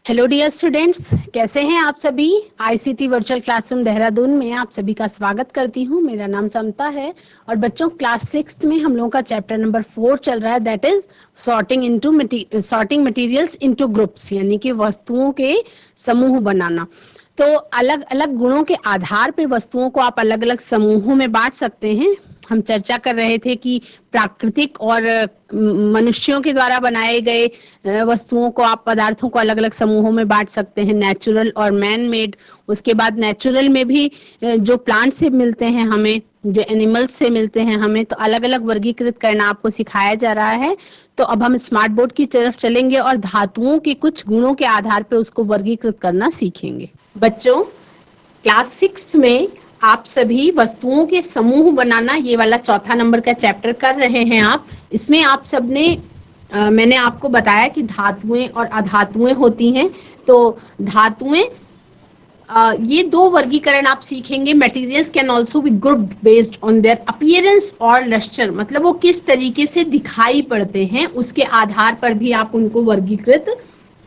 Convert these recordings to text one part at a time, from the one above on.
Hello dear students, कैसे हैं आप सभी। आईसीटी वर्चुअल क्लासरूम देहरादून में आप सभी का स्वागत करती हूं। मेरा नाम समता है और बच्चों क्लास 6 में हम लोगों का चैप्टर नंबर 4 चल रहा है, that is sorting materials into groups, यानी कि वस्तुओं के समूह बनाना। तो अलग अलग गुणों के आधार पे वस्तुओं को आप अलग अलग समूहों में बांट सकते हैं। हम चर्चा कर रहे थे कि प्राकृतिक और मनुष्यों के द्वारा बनाए गए वस्तुओं को, आप पदार्थों को अलग अलग समूहों में बांट सकते हैं, नेचुरल और मैन मेड। उसके बाद नेचुरल में भी जो प्लांट से मिलते हैं हमें, जो एनिमल्स से मिलते हैं हमें, तो अलग अलग वर्गीकृत करना आपको सिखाया जा रहा है। तो अब हम स्मार्ट बोर्ड की तरफ चलेंगे और धातुओं के कुछ गुणों के आधार पर उसको वर्गीकृत करना सीखेंगे। बच्चों, क्लास 6 में आप सभी वस्तुओं के समूह बनाना, ये वाला चौथा नंबर का चैप्टर कर रहे हैं आप। इसमें आप सबने मैंने आपको बताया कि धातुएं और अधातुएं होती हैं। तो धातुएं, ये दो वर्गीकरण आप सीखेंगे। Materials can also be grouped based on their appearance और लस्टर, मतलब वो किस तरीके से दिखाई पड़ते हैं उसके आधार पर भी आप उनको वर्गीकृत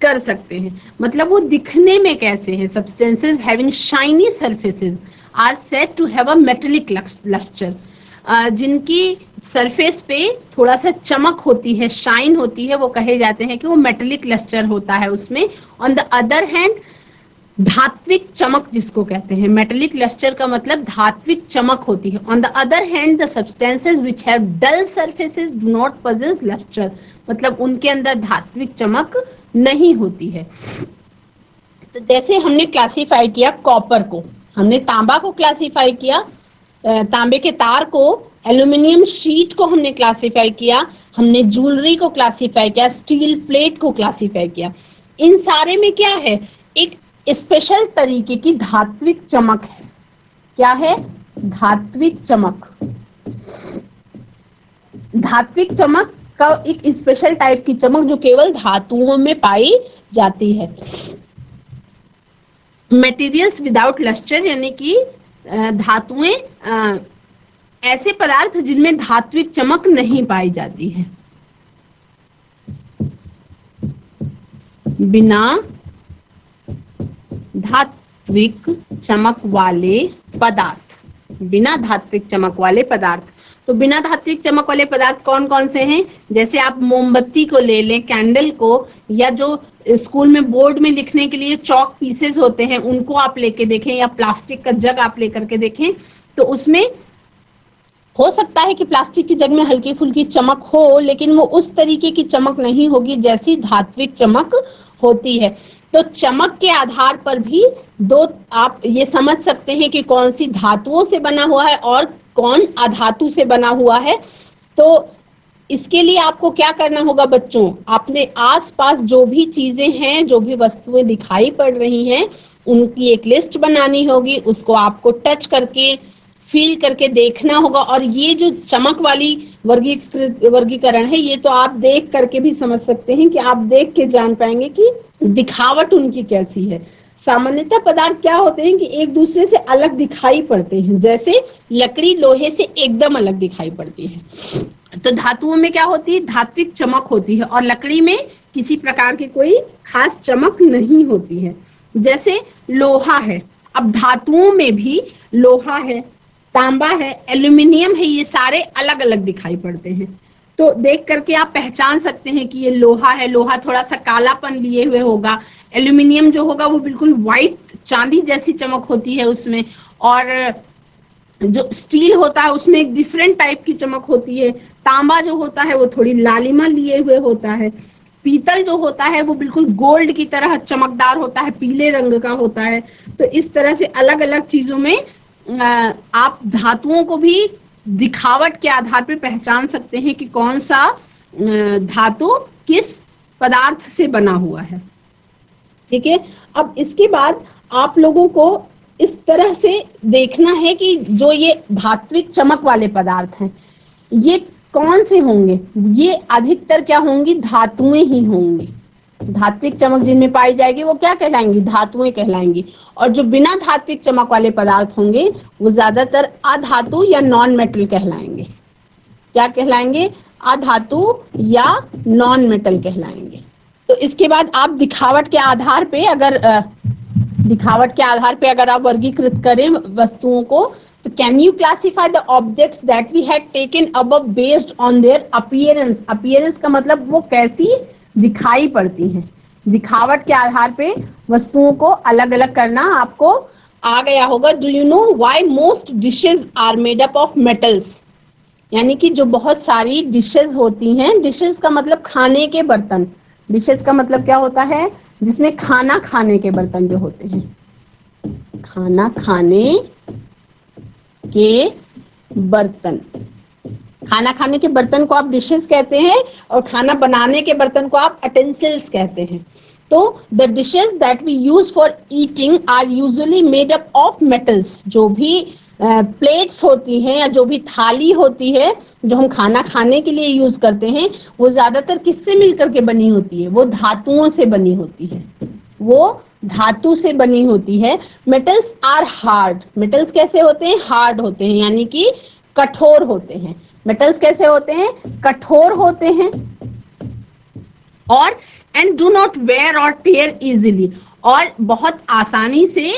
कर सकते हैं। मतलब वो दिखने में कैसे हैं। Substances having shiny surfaces are said to have a metallic lustre, जिनकी सरफेस पे थोड़ा सा चमक होती है, शाइन होती है, वो कहे जाते हैं कि वो मेटेलिक लस्टर होता है उसमें। ऑन द अदर हैंड, धात्विक चमक जिसको कहते हैं, मेटेलिक लस्टर का मतलब धात्विक चमक होती है। On the other hand, the substances which have dull surfaces do not possess lustre, मतलब उनके अंदर धात्विक चमक नहीं होती है। तो जैसे हमने क्लासिफाई किया कॉपर को, हमने तांबा को क्लासिफाई किया, तांबे के तार को, एल्यूमिनियम शीट को हमने क्लासिफाई किया, हमने ज्वेलरी को क्लासिफाई किया, स्टील प्लेट को क्लासिफाई किया। इन सारे में क्या है, एक स्पेशल तरीके की धात्विक चमक है। क्या है? धात्विक चमक। धात्विक चमक का एक स्पेशल टाइप की चमक जो केवल धातुओं में पाई जाती है। मटेरियल्स विदाउट लस्टर, यानी कि धातुएं, ऐसे पदार्थ जिनमें धात्विक चमक नहीं पाई जाती है। बिना धात्विक चमक वाले पदार्थ, बिना धात्विक चमक वाले पदार्थ। तो बिना धात्विक चमक वाले पदार्थ कौन कौन से हैं? जैसे आप मोमबत्ती को ले लें, कैंडल को, या जो स्कूल में बोर्ड में लिखने के लिए चॉक पीसेस होते हैं उनको आप लेके देखें, या प्लास्टिक का जग आप लेकर के देखें, तो उसमें हो सकता है कि प्लास्टिक की जग में हल्की फुल्की चमक हो, लेकिन वो उस तरीके की चमक नहीं होगी जैसी धात्विक चमक होती है। तो चमक के आधार पर भी दो आप ये समझ सकते हैं कि कौन सी धातुओं से बना हुआ है और कौन अधातु से बना हुआ है। तो इसके लिए आपको क्या करना होगा बच्चों, अपने आसपास जो भी चीजें हैं, जो भी वस्तुएं दिखाई पड़ रही हैं, उनकी एक लिस्ट बनानी होगी। उसको आपको टच करके, फील करके देखना होगा। और ये जो चमक वाली वर्गीकरण है, ये तो आप देख करके भी समझ सकते हैं कि आप देख के जान पाएंगे कि दिखावट उनकी कैसी है। सामान्यतः पदार्थ क्या होते हैं कि एक दूसरे से अलग दिखाई पड़ते हैं, जैसे लकड़ी लोहे से एकदम अलग दिखाई पड़ती है। तो धातुओं में क्या होती है? धात्विक चमक होती है, और लकड़ी में किसी प्रकार की कोई खास चमक नहीं होती है। जैसे लोहा है, अब धातुओं में भी लोहा है, तांबा है, एल्यूमिनियम है, ये सारे अलग अलग दिखाई पड़ते हैं। तो देख करके आप पहचान सकते हैं कि ये लोहा है। लोहा थोड़ा सा कालापन लिए हुए होगा। एल्यूमिनियम जो होगा वो बिल्कुल व्हाइट, चांदी जैसी चमक होती है उसमें। और जो स्टील होता है उसमें एक डिफरेंट टाइप की चमक होती है। तांबा जो होता है वो थोड़ी लालिमा लिए हुए होता है। पीतल जो होता है वो बिल्कुल गोल्ड की तरह चमकदार होता है, पीले रंग का होता है। तो इस तरह से अलग अलग चीजों में आप धातुओं को भी दिखावट के आधार पर पहचान सकते हैं कि कौन सा धातु किस पदार्थ से बना हुआ है। ठीक है, अब इसके बाद आप लोगों को इस तरह से देखना है कि जो ये धात्विक चमक वाले पदार्थ हैं, ये कौन से होंगे? ये अधिकतर क्या होंगी? धातुएं ही होंगी। धात्विक चमक जिनमें पाई जाएगी वो क्या कहलाएंगी? धातुएं कहलाएंगी। और जो बिना धात्विक चमक वाले पदार्थ होंगे वो ज्यादातर अधातु या नॉन मेटल कहलाएंगे। क्या कहलाएंगे? अधातु या नॉन मेटल कहलाएंगे। तो इसके बाद आप दिखावट के आधार पे अगर आप वर्गीकृत करें वस्तुओं को, तो can you classify the objects that we had taken above based on their appearance. Appearance का मतलब वो कैसी दिखाई पड़ती हैं। दिखावट के आधार पे वस्तुओं को अलग अलग करना आपको आ गया होगा। Do you know why most dishes are made up of metals. यानी कि जो बहुत सारी डिशेस होती हैं, डिशेस का मतलब खाने के बर्तन, डिशेस का मतलब क्या होता है, जिसमें खाना खाने के बर्तन जो होते हैं, खाना खाने के बर्तन, खाना खाने के बर्तन को आप डिशेस कहते हैं और खाना बनाने के बर्तन को आप अटेंसिल्स कहते हैं। तो the dishes that we use for eating are usually made up of metals. जो भी प्लेट्स होती हैं या जो भी थाली होती है जो हम खाना खाने के लिए यूज करते हैं, वो ज्यादातर किससे मिलकर के बनी होती है, वो धातुओं से बनी होती है, वो धातु से बनी होती है। Metals are hard. मेटल्स कैसे होते हैं, हार्ड होते हैं, यानी कि कठोर होते हैं। मेटल्स कैसे होते हैं, कठोर होते हैं। और एंड डू नॉट वेयर और टेयर इजिली, और बहुत आसानी से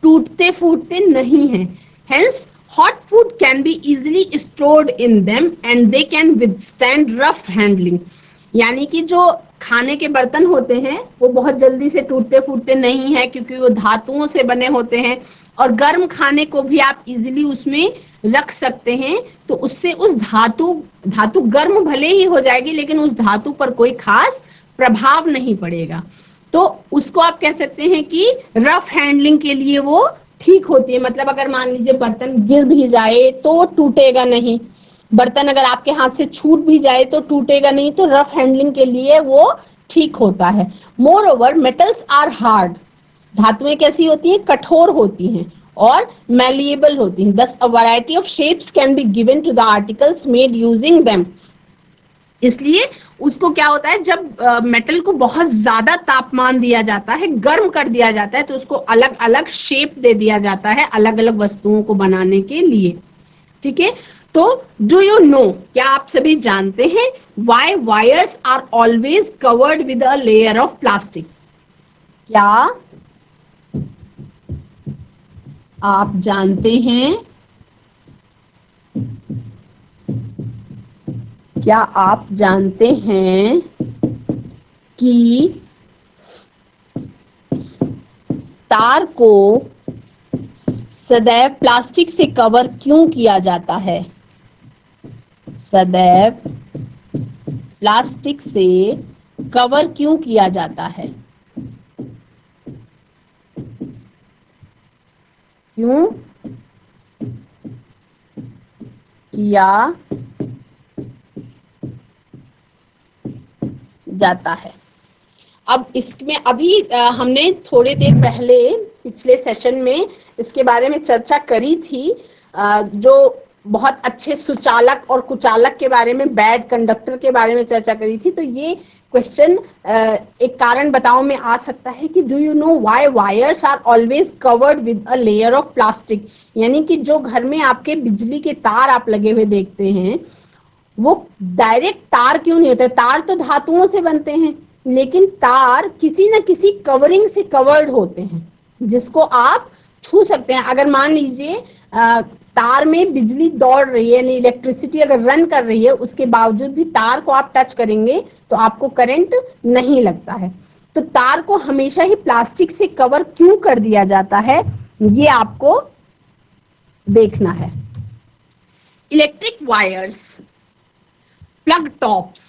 टूटते फूटते नहीं हैं। Hence, hot food can be easily stored in them and they can withstand rough handling. यानी कि जो खाने के बर्तन होते हैं वो बहुत जल्दी से टूटते फूटते नहीं है, क्योंकि वो धातुओं से बने होते हैं। और गर्म खाने को भी आप इजीली उसमें रख सकते हैं, तो उससे उस धातु गर्म भले ही हो जाएगी लेकिन उस धातु पर कोई खास प्रभाव नहीं पड़ेगा। तो उसको आप कह सकते हैं कि रफ हैंडलिंग के लिए वो ठीक होती है। मतलब अगर मान लीजिए बर्तन गिर भी जाए तो टूटेगा नहीं, बर्तन अगर आपके हाथ से छूट भी जाए तो टूटेगा नहीं, तो रफ हैंडलिंग के लिए वो ठीक होता है। Moreover metals are hard. धातुएं कैसी होती हैं, कठोर होती हैं और मैलिएबल होती हैं। Thus a variety of shapes can be given to the articles made using them. इसलिए उसको क्या होता है, जब मेटल को बहुत ज्यादा तापमान दिया जाता है, गर्म कर दिया जाता है, तो उसको अलग अलग शेप दे दिया जाता है अलग अलग वस्तुओं को बनाने के लिए। ठीक है, तो डू यू नो, क्या आप सभी जानते हैं, why wires are always covered with a layer of plastic. क्या आप जानते हैं, क्या आप जानते हैं कि तार को सदैव प्लास्टिक से कवर क्यों किया जाता है। सदैव प्लास्टिक से कवर क्यों किया जाता है, क्यों किया जाता है। अब इसमें अभी हमने थोड़ी देर पहले पिछले सेशन में इसके बारे में चर्चा करी थी, जो बहुत अच्छे सुचालक और कुचालक के बारे में, बैड कंडक्टर के बारे में चर्चा करी थी। तो ये क्वेश्चन एक कारण बताओ में आ सकता है कि do you know why wires are always covered with a layer of plastic. यानी कि जो घर में आपके बिजली के तार आप लगे हुए देखते हैं, वो डायरेक्ट तार क्यों नहीं होते। तार तो धातुओं से बनते हैं, लेकिन तार किसी न किसी कवरिंग से कवर्ड होते हैं जिसको आप छू सकते हैं। अगर मान लीजिए तार में बिजली दौड़ रही है, यानी इलेक्ट्रिसिटी अगर रन कर रही है, उसके बावजूद भी तार को आप टच करेंगे तो आपको करंट नहीं लगता है। तो तार को हमेशा ही प्लास्टिक से कवर क्यों कर दिया जाता है, ये आपको देखना है। Electric wires, plug tops,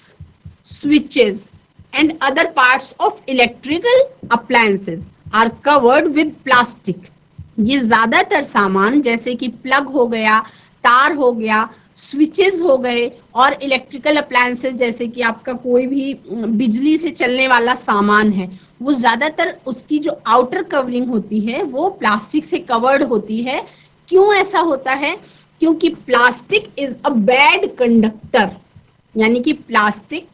switches and other parts of electrical appliances are covered with plastic. ये ज्यादातर सामान जैसे कि प्लग हो गया, तार हो गया, स्विचेस हो गए और इलेक्ट्रिकल अप्लायंसेस जैसे कि आपका कोई भी बिजली से चलने वाला सामान है, वो ज्यादातर उसकी जो आउटर कवरिंग होती है वो प्लास्टिक से कवर्ड होती है। क्यों ऐसा होता है, क्योंकि plastic is a bad conductor. यानी कि प्लास्टिक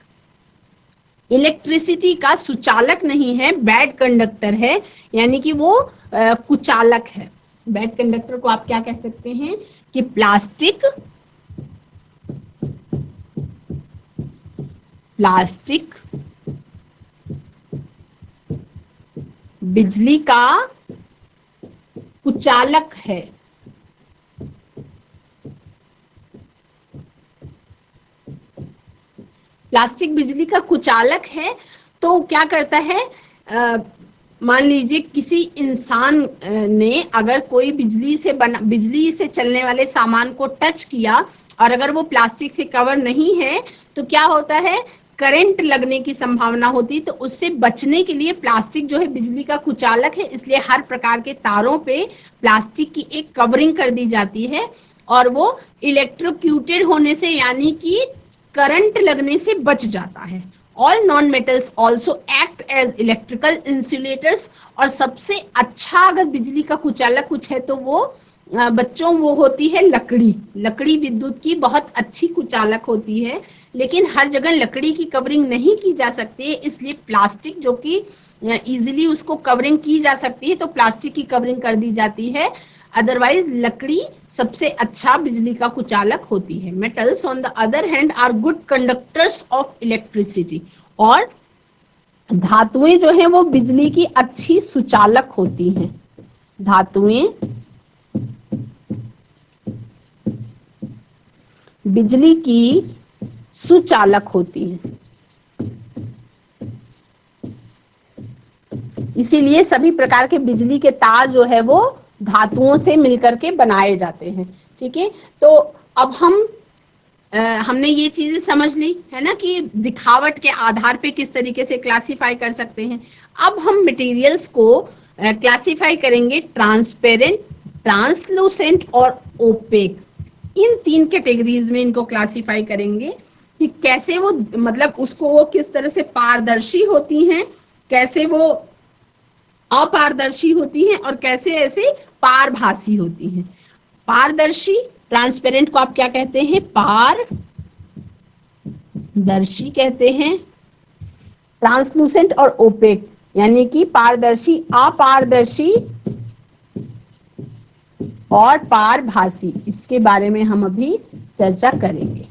इलेक्ट्रिसिटी का सुचालक नहीं है, बैड कंडक्टर है, यानी कि वो कुचालक है। बैड कंडक्टर को आप क्या कह सकते हैं कि प्लास्टिक बिजली का कुचालक है। प्लास्टिक बिजली का कुचालक है। तो क्या करता है, मान लीजिए किसी इंसान ने अगर कोई बिजली से चलने वाले सामान को टच किया और अगर वो प्लास्टिक से कवर नहीं है तो क्या होता है, करंट लगने की संभावना होती है। तो उससे बचने के लिए प्लास्टिक जो है बिजली का कुचालक है, इसलिए हर प्रकार के तारों पे प्लास्टिक की एक कवरिंग कर दी जाती है और वो इलेक्ट्रोक्यूटेड होने से यानी कि करंट लगने से बच जाता है। All non metals also act as electrical insulators. और सबसे अच्छा अगर बिजली का कुचालक कुछ है तो वो बच्चों वो होती है लकड़ी। लकड़ी विद्युत की बहुत अच्छी कुचालक होती है, लेकिन हर जगह लकड़ी की कवरिंग नहीं की जा सकती है, इसलिए प्लास्टिक जो कि इजीली उसको कवरिंग की जा सकती है तो प्लास्टिक की कवरिंग कर दी जाती है। अदरवाइज लकड़ी सबसे अच्छा बिजली का कुचालक होती है। Metals on the other hand are good conductors of electricity. और धातुएं जो है वो बिजली की अच्छी सुचालक होती हैं। धातुएं बिजली की सुचालक होती हैं, इसीलिए सभी प्रकार के बिजली के तार जो है वो धातुओं से मिलकर के बनाए जाते हैं। ठीक है, तो अब हमने ये चीजें समझ ली है ना कि दिखावट के आधार पे किस तरीके से क्लासिफाई कर सकते हैं। अब हम मटेरियल्स को क्लासिफाई करेंगे ट्रांसपेरेंट, ट्रांसलूसेंट और ओपेक। इन 3 कैटेगरीज में इनको क्लासिफाई करेंगे कि कैसे वो मतलब उसको वो किस तरह से पारदर्शी होती हैं, कैसे वो अपारदर्शी होती हैं और कैसे ऐसे पारभासी होती हैं। पारदर्शी ट्रांसपेरेंट को आप क्या कहते हैं, पारदर्शी कहते हैं। ट्रांसलूसेंट और ओपेक यानी कि पारदर्शी, अपारदर्शी और पारभासी, इसके बारे में हम अभी चर्चा करेंगे।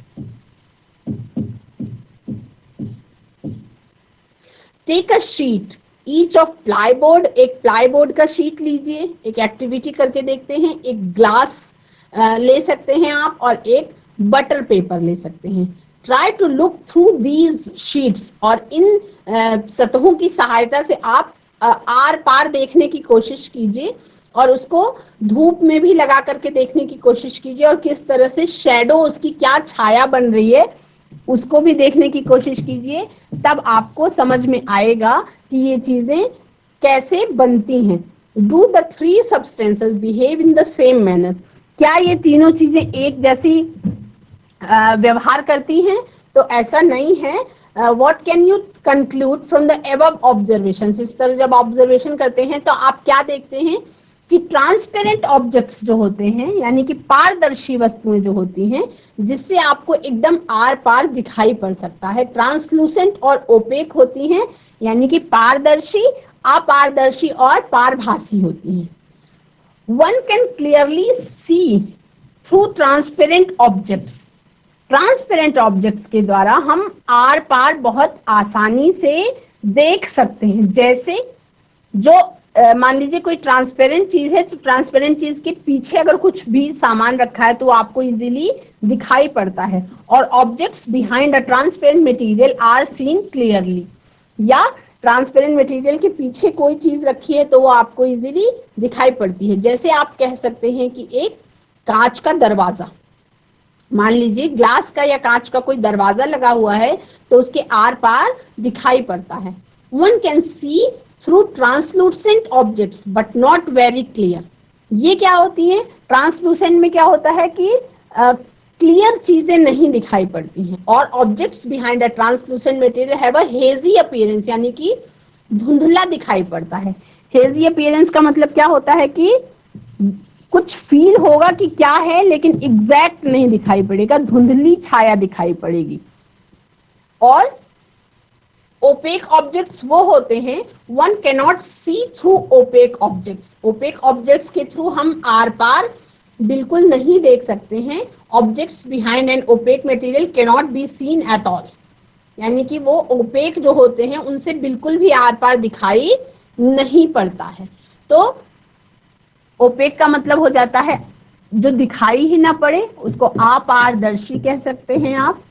Take a sheet each of plywood. एक प्लाईबोर्ड का शीट लीजिए, एक एक्टिविटी करके देखते हैं। एक ग्लास ले सकते हैं आप और एक बटर पेपर ले सकते हैं। Try to look through these sheets. और इन सतहों की सहायता से आप आर पार देखने की कोशिश कीजिए और उसको धूप में भी लगा करके देखने की कोशिश कीजिए और किस तरह से शैडो, उसकी क्या छाया बन रही है उसको भी देखने की कोशिश कीजिए। तब आपको समझ में आएगा कि ये चीजें कैसे बनती हैं। Do the 3 substances behave in the same manner? क्या ये तीनों चीजें एक जैसी व्यवहार करती हैं? तो ऐसा नहीं है। What can you conclude from the above observations? इस तरह जब ऑब्जर्वेशन करते हैं तो आप क्या देखते हैं कि ट्रांसपेरेंट ऑब्जेक्ट्स जो होते हैं यानी कि पारदर्शी वस्तुएं जो होती हैं जिससे आपको एकदम आर पार दिखाई पड़ सकता है, ट्रांसलूसेंट और ओपेक होती हैं यानी कि पारदर्शी, अपारदर्शी और पारभासी होती हैं। One can clearly see through transparent objects. Transparent objects के द्वारा हम आर पार बहुत आसानी से देख सकते हैं। जैसे जो मान लीजिए कोई ट्रांसपेरेंट चीज है तो ट्रांसपेरेंट चीज के पीछे अगर कुछ भी सामान रखा है तो आपको इजीली दिखाई पड़ता है। और objects behind a transparent material are seen clearly. या ट्रांसपेरेंट मटेरियल के पीछे कोई चीज रखी है तो वो आपको इजीली दिखाई पड़ती है। जैसे आप कह सकते हैं कि एक कांच का दरवाजा, मान लीजिए ग्लास का या कांच का कोई दरवाजा लगा हुआ है तो उसके आर पार दिखाई पड़ता है। One can see through translucent objects but not very clear. ये क्या होती है, ट्रांसलूसेंट में क्या होता है कि क्लियर चीजें नहीं दिखाई पड़ती हैं। और objects behind a translucent material have a hazy appearance यानी कि धुंधला दिखाई पड़ता है। हेजी अपीयरेंस का मतलब क्या होता है कि कुछ फील होगा कि क्या है लेकिन एग्जैक्ट नहीं दिखाई पड़ेगा, धुंधली छाया दिखाई पड़ेगी। और ओपेक ऑब्जेक्ट्स वो होते हैं, one cannot see through opaque objects. Opaque objects के थ्रू हम आर पार बिल्कुल नहीं देख सकते हैं। Objects behind an opaque material cannot be seen at all यानी कि वो ओपेक जो होते हैं उनसे बिल्कुल भी आर पार दिखाई नहीं पड़ता है। तो ओपेक का मतलब हो जाता है जो दिखाई ही ना पड़े, उसको अपारदर्शी कह सकते हैं। आप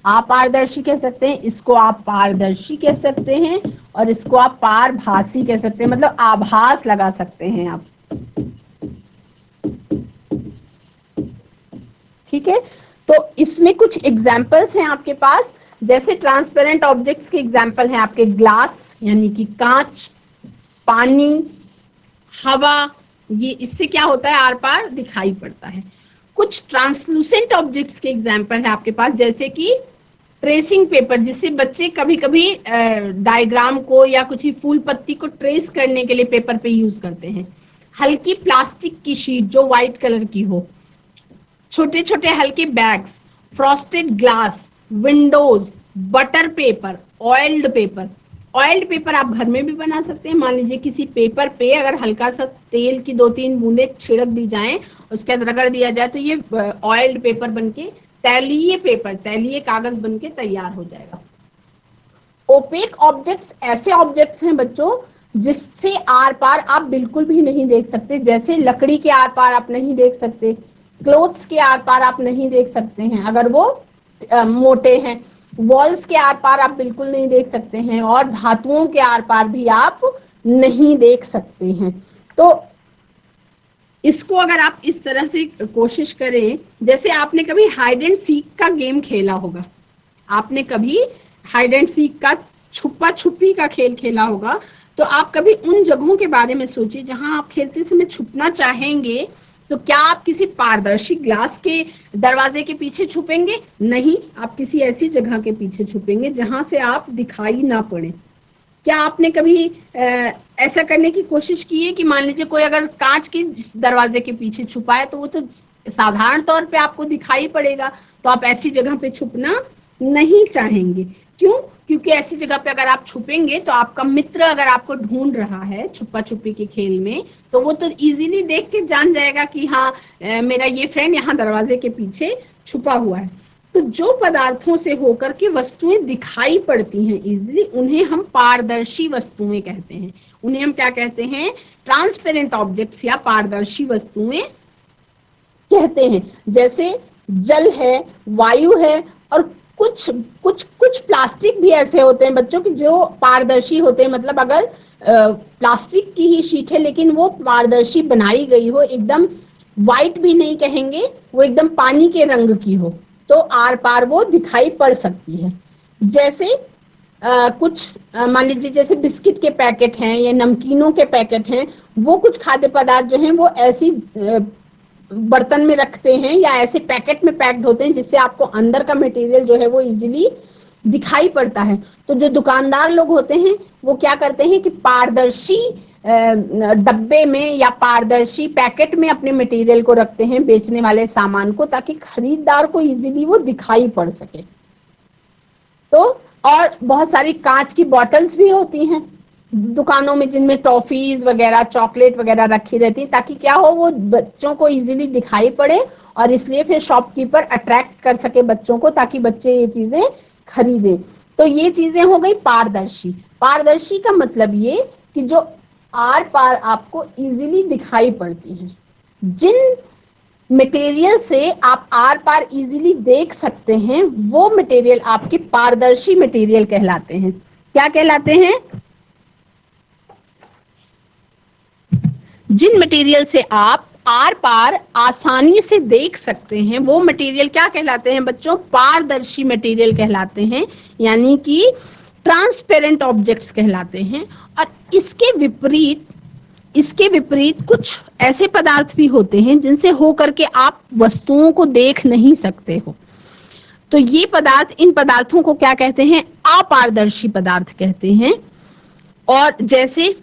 अपारदर्शी कह सकते हैं, इसको आप पारदर्शी कह सकते हैं, और इसको आप पारभासी कह सकते हैं, मतलब आभास लगा सकते हैं आप। ठीक है, तो इसमें कुछ एग्जाम्पल्स हैं आपके पास, जैसे ट्रांसपेरेंट ऑब्जेक्ट्स के एग्जाम्पल हैं आपके ग्लास यानी कि कांच, पानी, हवा, ये इससे क्या होता है आर पार दिखाई पड़ता है। कुछ ट्रांसलूसेंट ऑब्जेक्ट्स के एग्जाम्पल है आपके पास, जैसे कि ट्रेसिंग पेपर, जिससे बच्चे कभी कभी डायग्राम को या कुछ ही फूल पत्ती को ट्रेस करने के लिए पेपर पे यूज करते हैं। हल्की प्लास्टिक की शीट जो व्हाइट कलर की हो, छोटे छोटे हल्के bags, frosted glass, Windows, butter paper, oiled paper. Oiled paper आप घर में भी बना सकते हैं। मान लीजिए किसी पेपर पे अगर हल्का सा तेल की 2-3 बूंदे छिड़क दी जाएं, उसके अंदर रगड़ दिया जाए, तो ये ऑयल्ड पेपर बनके तैलीय पेपर, तैलीय कागज बनके तैयार हो जाएगा। ओपेक ऑब्जेक्ट्स ऐसे ऑब्जेक्ट्स हैं बच्चों जिससे आर पार आप बिल्कुल भी नहीं देख सकते, जैसे लकड़ी के आर पार आप नहीं देख सकते, क्लोथ्स के आर पार आप नहीं देख सकते हैं अगर वो मोटे हैं, वॉल्स के आर पार आप बिल्कुल नहीं देख सकते हैं, और धातुओं के आर पार भी आप नहीं देख सकते हैं। तो इसको अगर आप इस तरह से कोशिश करें, जैसे आपने कभी हाइड एंड सीक का गेम खेला होगा, आपने कभी हाइड एंड सीक का छुपा छुपी का खेल खेला होगा, तो आप कभी उन जगहों के बारे में सोचिए जहां आप खेलते समय छुपना चाहेंगे। तो क्या आप किसी पारदर्शी ग्लास के दरवाजे के पीछे छुपेंगे? नहीं, आप किसी ऐसी जगह के पीछे छुपेंगे जहां से आप दिखाई ना पड़े। क्या आपने कभी ऐसा करने की कोशिश की है कि मान लीजिए कोई अगर कांच के दरवाजे के पीछे छुपा है तो वो तो साधारण तौर पे आपको दिखाई पड़ेगा, तो आप ऐसी जगह पे छुपना नहीं चाहेंगे। क्यों? क्योंकि ऐसी जगह पे अगर आप छुपेंगे तो आपका मित्र अगर आपको ढूंढ रहा है छुपा छुपी के खेल में, तो वो तो इजीली देख के जान जाएगा कि हाँ मेरा ये फ्रेंड यहाँ दरवाजे के पीछे छुपा हुआ है। तो जो पदार्थों से होकर के वस्तुएं दिखाई पड़ती हैं इजीली, उन्हें हम पारदर्शी वस्तुएं कहते हैं। उन्हें हम क्या कहते हैं? ट्रांसपेरेंट ऑब्जेक्ट्स या पारदर्शी वस्तुएं कहते हैं। जैसे जल है, वायु है, और कुछ प्लास्टिक भी ऐसे होते हैं बच्चों की जो पारदर्शी होते हैं। मतलब अगर प्लास्टिक की ही शीट है लेकिन वो पारदर्शी बनाई गई हो, एकदम व्हाइट भी नहीं कहेंगे, वो एकदम पानी के रंग की हो, तो आर पार वो दिखाई पड़ सकती है। जैसे कुछ मान लीजिए जैसे बिस्किट के पैकेट हैं या नमकीनों के पैकेट हैं, वो कुछ खाद्य पदार्थ जो हैं वो ऐसी बर्तन में रखते हैं या ऐसे पैकेट में पैक्ड होते हैं जिससे आपको अंदर का मटेरियल जो है वो इजीली दिखाई पड़ता है। तो जो दुकानदार लोग होते हैं वो क्या करते हैं कि पारदर्शी डब्बे में या पारदर्शी पैकेट में अपने मटेरियल को रखते हैं, बेचने वाले सामान को, ताकि खरीदार को इजीली वो दिखाई पड़ सके। तो और बहुत सारी कांच की बॉटल्स भी होती हैं दुकानों में जिनमें टॉफीज वगैरह, चॉकलेट वगैरह रखी रहती है, ताकि क्या हो वो बच्चों को इजीली दिखाई पड़े, और इसलिए फिर शॉपकीपर अट्रैक्ट कर सके बच्चों को ताकि बच्चे ये चीजें खरीदें। तो ये चीजें हो गई पारदर्शी। पारदर्शी का मतलब ये कि जो आर पार आपको इजीली दिखाई पड़ती हैं। जिन मटेरियल से आप आर पार इजीली देख सकते हैं वो मटेरियल आपके पारदर्शी मटेरियल कहलाते हैं। क्या कहलाते हैं? जिन मटेरियल से आप आर पार आसानी से देख सकते हैं वो मटेरियल क्या कहलाते हैं बच्चों? पारदर्शी मटेरियल कहलाते हैं, यानी कि ट्रांसपेरेंट ऑब्जेक्ट्स कहलाते हैं। और इसके विपरीत कुछ ऐसे पदार्थ भी होते हैं जिनसे होकर के आप वस्तुओं को देख नहीं सकते हो। तो ये पदार्थ, इन पदार्थों को क्या कहते हैं? अपारदर्शी पदार्थ कहते हैं। और जैसे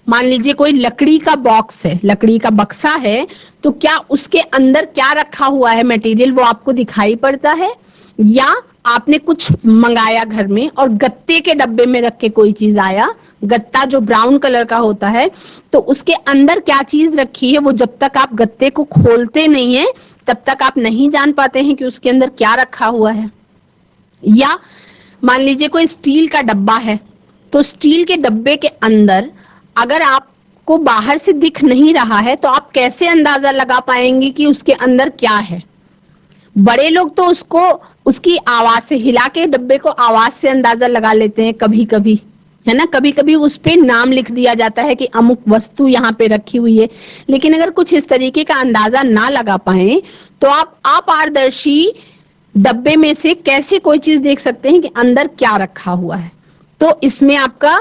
मान लीजिए कोई लकड़ी का बॉक्स है, लकड़ी का बक्सा है, तो क्या उसके अंदर क्या रखा हुआ है मटेरियल वो आपको दिखाई पड़ता है? या आपने कुछ मंगाया घर में और गत्ते के डब्बे में रख के कोई चीज आया, गत्ता जो ब्राउन कलर का होता है, तो उसके अंदर क्या चीज रखी है वो जब तक आप गत्ते को खोलते नहीं है तब तक आप नहीं जान पाते हैं कि उसके अंदर क्या रखा हुआ है। या मान लीजिए कोई स्टील का डब्बा है, तो स्टील के डब्बे के अंदर अगर आपको बाहर से दिख नहीं रहा है तो आप कैसे अंदाजा लगा पाएंगे कि उसके अंदर क्या है? बड़े लोग तो उसकी आवाज से, हिला के डब्बे को आवाज से अंदाजा लगा लेते हैं कभी कभी, है ना। कभी कभी उस पे नाम लिख दिया जाता है कि अमुक वस्तु यहाँ पे रखी हुई है। लेकिन अगर कुछ इस तरीके का अंदाजा ना लगा पाए तो आप अपारदर्शी डब्बे में से कैसे कोई चीज देख सकते हैं कि अंदर क्या रखा हुआ है? तो इसमें आपका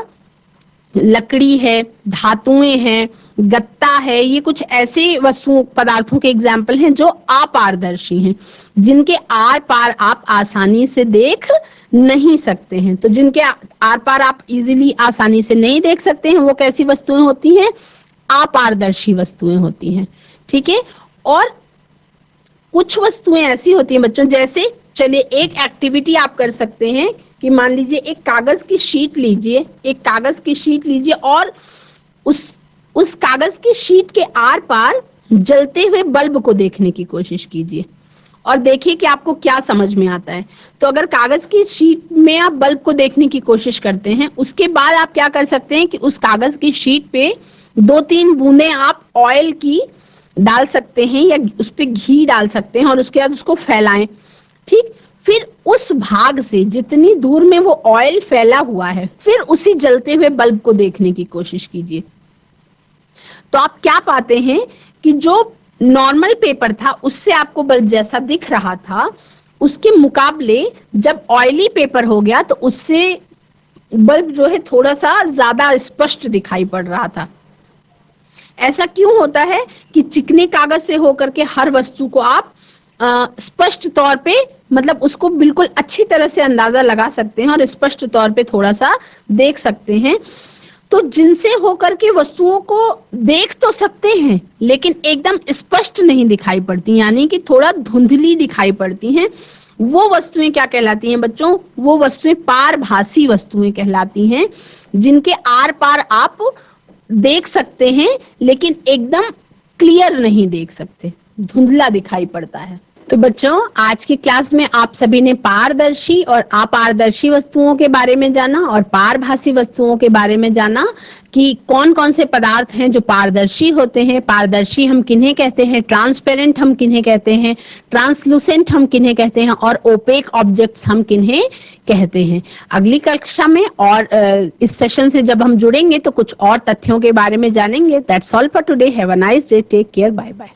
लकड़ी है, धातुएं हैं, गत्ता है, ये कुछ ऐसे वस्तुओं पदार्थों के एग्जाम्पल हैं जो अपारदर्शी हैं, जिनके आर पार आप आसानी से देख नहीं सकते हैं। तो जिनके आर पार आप इजीली आसानी से नहीं देख सकते हैं वो कैसी वस्तुएं होती हैं? अपारदर्शी वस्तुएं होती हैं, ठीक है। और कुछ वस्तुएं ऐसी होती हैं बच्चों, जैसे चलिए एक एक्टिविटी आप कर सकते हैं कि मान लीजिए एक कागज की शीट लीजिए और उस कागज की शीट के आर पार जलते हुए बल्ब को देखने की कोशिश कीजिए और देखिए कि आपको क्या समझ में आता है। तो अगर कागज की शीट में आप बल्ब को देखने की कोशिश करते हैं, उसके बाद आप क्या कर सकते हैं कि उस कागज की शीट पे 2-3 बूंदें आप ऑयल की डाल सकते हैं या उस पे घी डाल सकते हैं और उसके बाद उसको फैलाएं, ठीक। फिर उस भाग से जितनी दूर में वो ऑयल फैला हुआ है, फिर उसी जलते हुए बल्ब को देखने की कोशिश कीजिए। तो आप क्या पाते हैं कि जो नॉर्मल पेपर था उससे आपको बल्ब जैसा दिख रहा था, उसके मुकाबले जब ऑयली पेपर हो गया तो उससे बल्ब जो है थोड़ा सा ज्यादा स्पष्ट दिखाई पड़ रहा था। ऐसा क्यों होता है कि चिकने कागज से होकर के हर वस्तु को आप स्पष्ट तौर पे, मतलब उसको बिल्कुल अच्छी तरह से अंदाजा लगा सकते हैं और स्पष्ट तौर पे थोड़ा सा देख सकते हैं। तो जिनसे होकर के वस्तुओं को देख तो सकते हैं लेकिन एकदम स्पष्ट नहीं दिखाई पड़ती, यानी कि थोड़ा धुंधली दिखाई पड़ती हैं, वो वस्तुएं क्या कहलाती हैं बच्चों? वो वस्तुएं पारभासी वस्तुएं कहलाती हैं, जिनके आर पार आप देख सकते हैं लेकिन एकदम क्लियर नहीं देख सकते, धुंधला दिखाई पड़ता है। तो बच्चों, आज की क्लास में आप सभी ने पारदर्शी और अपारदर्शी वस्तुओं के बारे में जाना और पारभासी वस्तुओं के बारे में जाना कि कौन कौन से पदार्थ हैं जो पारदर्शी होते हैं। पारदर्शी हम किन्हें कहते हैं, ट्रांसपेरेंट हम किन्हें कहते हैं, ट्रांसलूसेंट हम किन्हें कहते हैं और ओपेक ऑब्जेक्ट्स हम किन्हें कहते हैं। अगली कक्षा में और इस सेशन से जब हम जुड़ेंगे तो कुछ और तथ्यों के बारे में जानेंगे। That's all for today. Have a nice day, take care, bye bye.